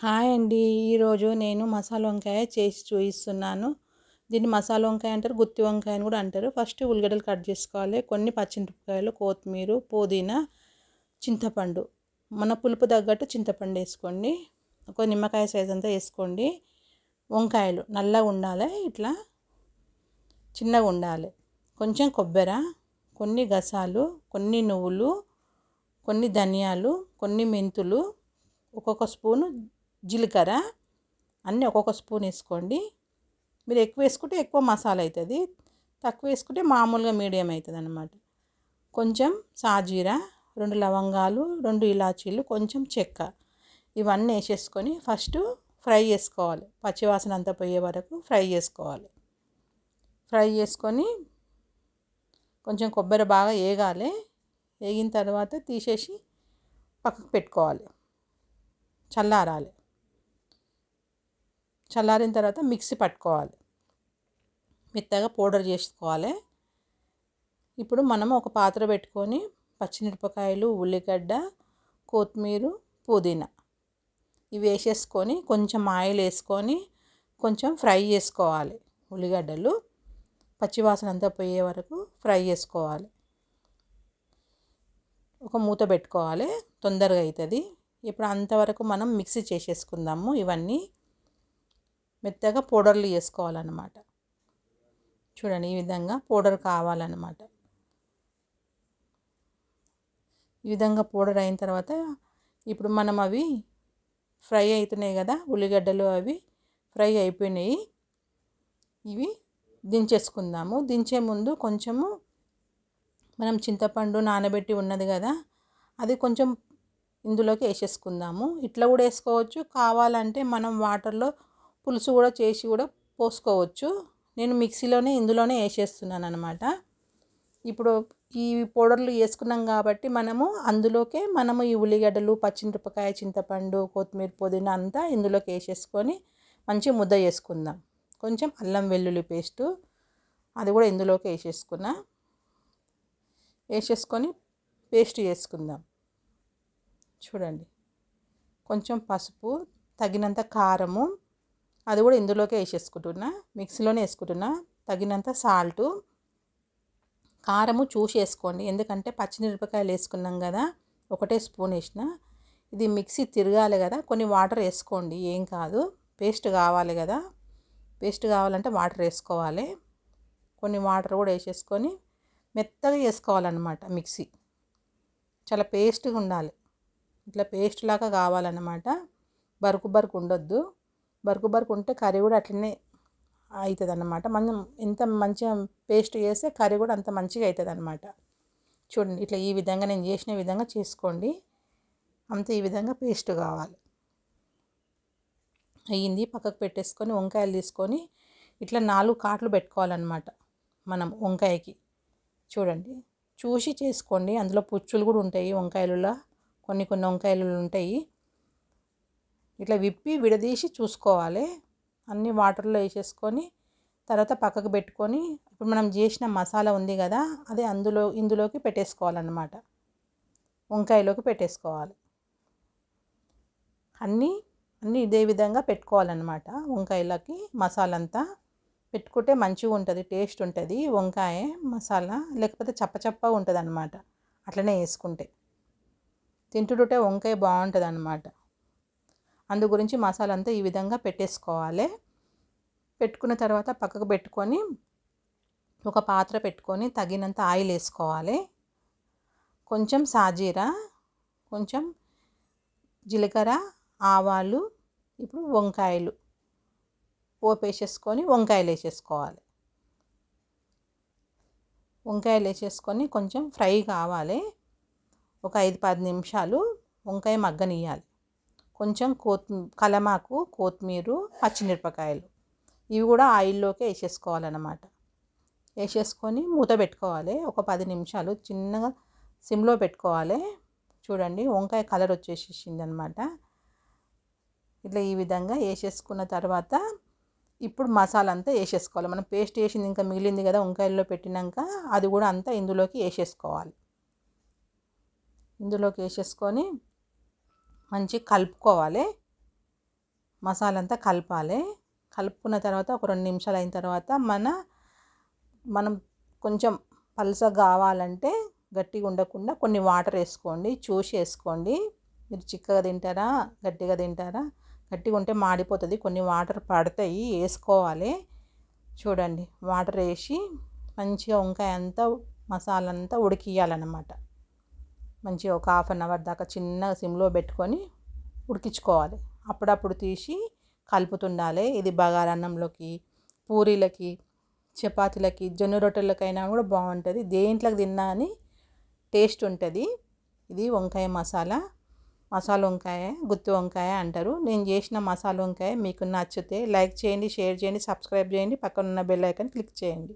Hi అండి. ఈరోజు నేను మసాలా వంకాయ చేసి చూపిస్తున్నాను. దీన్ని మసాలా వంకాయ అంటారు, గుత్తి వంకాయ అని కూడా అంటారు. ఫస్ట్ ఉల్లిగడ్డలు కట్ చేసుకోవాలి. కొన్ని పచ్చిమిరపకాయలు, కొత్తిమీర, పుదీనా, చింతపండు, మన పులుపు తగ్గట్టు చింతపండు వేసుకోండి. ఒక నిమ్మకాయ సైజ్ అంతా వేసుకోండి. వంకాయలు నల్లగా ఉండాలి, ఇట్లా చిన్నగా ఉండాలి. కొంచెం కొబ్బరి, కొన్ని గసాలు, కొన్ని నువ్వులు, కొన్ని ధనియాలు, కొన్ని మెంతులు, ఒక్కొక్క స్పూను జీలకర్ర, అన్నీ ఒక్కొక్క స్పూన్ వేసుకోండి. మీరు ఎక్కువ వేసుకుంటే ఎక్కువ మసాలా అవుతుంది, తక్కువ వేసుకుంటే మామూలుగా మీడియం అవుతుంది అన్నమాట. కొంచెం సాజీరా, 2 లవంగాలు, 2 ఇలాచీలు, కొంచెం చెక్క, ఇవన్నీ వేసేసుకొని ఫస్ట్ ఫ్రై చేసుకోవాలి. పచ్చివాసన అంతా పోయే వరకు ఫ్రై చేసుకోవాలి. ఫ్రై చేసుకొని కొంచెం కొబ్బరి బాగా వేగాలి. వేగిన తర్వాత తీసేసి పక్కకు పెట్టుకోవాలి, చల్లారాలి. చల్లారిన తర్వాత మిక్సీ పట్టుకోవాలి, మెత్తగా పౌడర్ చేసుకోవాలి. ఇప్పుడు మనం ఒక పాత్ర పెట్టుకొని పచ్చిమిరపకాయలు, ఉల్లిగడ్డ, కొత్తిమీర, పుదీనా ఇవి వేసేసుకొని కొంచెం ఆయిల్ వేసుకొని కొంచెం ఫ్రై చేసుకోవాలి. ఉల్లిగడ్డలు పచ్చివాసన అంతా పోయే వరకు ఫ్రై చేసుకోవాలి. ఒక మూత పెట్టుకోవాలి, తొందరగా అవుతుంది. ఇప్పుడు అంతవరకు మనం మిక్సీ చేసేసుకుందాము. ఇవన్నీ మెత్తగా పౌడర్లు చేసుకోవాలన్నమాట. చూడండి, ఈ విధంగా పౌడర్ కావాలన్నమాట. ఈ విధంగా పౌడర్ అయిన తర్వాత ఇప్పుడు మనం అవి ఫ్రై అవుతున్నాయి కదా, ఉల్లిగడ్డలు అవి ఫ్రై అయిపోయినాయి. ఇవి దించేసుకుందాము. దించే ముందు కొంచెము మనం చింతపండు నానబెట్టి ఉన్నది కదా, అది కొంచెం ఇందులోకి వేసేసుకుందాము. ఇట్లా కూడా వేసుకోవచ్చు, కావాలంటే మనం వాటర్లో పులుసు కూడా చేసి కూడా పోసుకోవచ్చు. నేను మిక్సీలోనే ఇందులోనే వేసేస్తున్నాను అనమాట. ఇప్పుడు ఈ పౌడర్లు వేసుకున్నాం కాబట్టి మనము ఈ ఉల్లిగడ్డలు, పచ్చిమిరపకాయ, చింతపండు, కొత్తిమీర, పుదీనా అంతా ఇందులోకి వేసేసుకొని మంచి ముద్ద చేసుకుందాం. కొంచెం అల్లం వెల్లుల్లి పేస్టు అది కూడా ఇందులోకి వేసేసుకొని పేస్ట్ చేసుకుందాం. చూడండి, కొంచెం పసుపు, తగినంత కారము అది కూడా ఇందులోకే వేసేసుకుంటున్నా, మిక్సీలోనే వేసుకుంటున్నా. తగినంత సాల్టు, కారము చూసి వేసుకోండి, ఎందుకంటే పచ్చిమిరపకాయలు వేసుకున్నాం కదా, ఒకటే స్పూన్ వేసిన. ఇది మిక్సీ తిరగాలి కదా, కొన్ని వాటర్ వేసుకోండి, ఏం కాదు. పేస్ట్ కావాలి కదా, పేస్ట్ కావాలంటే వాటర్ వేసుకోవాలి. కొన్ని వాటర్ కూడా వేసేసుకొని మెత్తగా వేసుకోవాలన్నమాట. మిక్సీ చాలా పేస్ట్గా ఉండాలి, ఇట్లా పేస్ట్ లాగా కావాలన్నమాట. బరుకు ఉండొద్దు. బరుకు ఉంటే కర్రీ కూడా అట్లనే అవుతుంది అన్నమాట. మనం ఎంత మంచిగా పేస్ట్ చేస్తే కర్రీ కూడా అంత మంచిగా అవుతుంది అన్నమాట. చూడండి, ఇట్లా ఈ విధంగా నేను చేసిన విధంగా చేసుకోండి. అంతే, ఈ విధంగా పేస్ట్ కావాలి. అయ్యింది, పక్కకు పెట్టేసుకొని వంకాయలు తీసుకొని ఇట్లా 4 కాట్లు పెట్టుకోవాలన్నమాట మనం వంకాయకి. చూడండి, చూసి చేసుకోండి, అందులో పుచ్చులు కూడా ఉంటాయి వంకాయలలో, కొన్ని వంకాయలు ఉంటాయి. ఇట్లా విప్పి విడదీసి చూసుకోవాలి. అన్నీ వాటర్లో వేసేసుకొని తర్వాత పక్కకు పెట్టుకొని ఇప్పుడు మనం చేసిన మసాలా ఉంది కదా, అదే ఇందులోకి పెట్టేసుకోవాలన్నమాట. వంకాయలోకి పెట్టేసుకోవాలి. అన్నీ ఇదే విధంగా పెట్టుకోవాలన్నమాట. వంకాయలకి మసాలా అంతా పెట్టుకుంటే మంచిగా ఉంటుంది, టేస్ట్ ఉంటుంది వంకాయ మసాలా. లేకపోతే చప్పగా ఉంటుంది అన్నమాట, అట్లనే వేసుకుంటే తింటుంటే వంకాయ బాగుంటుంది అన్నమాట. అందు గురించి మసాలా అంతా ఈ విధంగా పెట్టేసుకోవాలి. పెట్టుకున్న తర్వాత పక్కకు పెట్టుకొని ఒక పాత్ర పెట్టుకొని తగినంత ఆయిల్ వేసుకోవాలి. కొంచెం సాజీరా, కొంచెం జీలకర్ర, ఆవాలు, ఇప్పుడు వంకాయలు పోపేసేసుకొని వంకాయలు వేసేసుకొని కొంచెం ఫ్రై కావాలి. ఒక 5-10 నిమిషాలు వంకాయ మగ్గనియాలి. కొంచెం కలమాకు, కొత్తిమీర, పచ్చిమిరపకాయలు ఇవి కూడా ఆయిల్లోకి వేసేసుకోవాలన్నమాట. వేసేసుకొని మూత పెట్టుకోవాలి. ఒక 10 నిమిషాలు చిన్నగా సిమ్లో పెట్టుకోవాలి. చూడండి, వంకాయ కలర్ వచ్చేసేసింది అనమాట. ఇట్లా ఈ విధంగా వేసేసుకున్న తర్వాత ఇప్పుడు మసాలా అంతా వేసేసుకోవాలి. మనం పేస్ట్ వేసింది ఇంకా మిగిలింది కదా వంకాయల్లో పెట్టినాక, అది కూడా అంతా ఇందులోకి వేసేసుకోవాలి. ఇందులోకి వేసేసుకొని మంచిగా కలుపుకోవాలి. మసాలా అంతా కలపాలి. కలుపుకున్న తర్వాత ఒక 2 నిమిషాలు అయిన తర్వాత మనం కొంచెం పలుచగా కావాలంటే గట్టిగా ఉండకుండా కొన్ని వాటర్ వేసుకోండి, చూసి వేసుకోండి. మీరు చిక్కగా తింటారా గట్టిగా తింటారా? గట్టిగా ఉంటే మాడిపోతుంది, కొన్ని వాటర్ పడతాయి, వేసుకోవాలి. చూడండి, వాటర్ వేసి మంచిగా వంకాయ అంతా మసాలా అంతా ఉడికియాలన్నమాట. మంచిగా ఒక 1/2 అవర్ దాకా చిన్న సిమ్లో పెట్టుకొని ఉడికించుకోవాలి. అప్పుడప్పుడు తీసి కలుపుతుండాలి. ఇది బగారన్నంలోకి, పూరీలకి, చపాతీలకి, జొన్న రొట్టెలకైనా కూడా బాగుంటుంది. దేంట్లోకి తిన్నా అని టేస్ట్ ఉంటుంది. ఇది వంకాయ మసాలా వంకాయ, గుత్తి వంకాయ అంటారు. నేను చేసిన మసాలా వంకాయ మీకు నచ్చితే లైక్ చేయండి, షేర్ చేయండి, సబ్స్క్రైబ్ చేయండి, పక్కన ఉన్న బెల్ ఐకాన్ క్లిక్ చేయండి.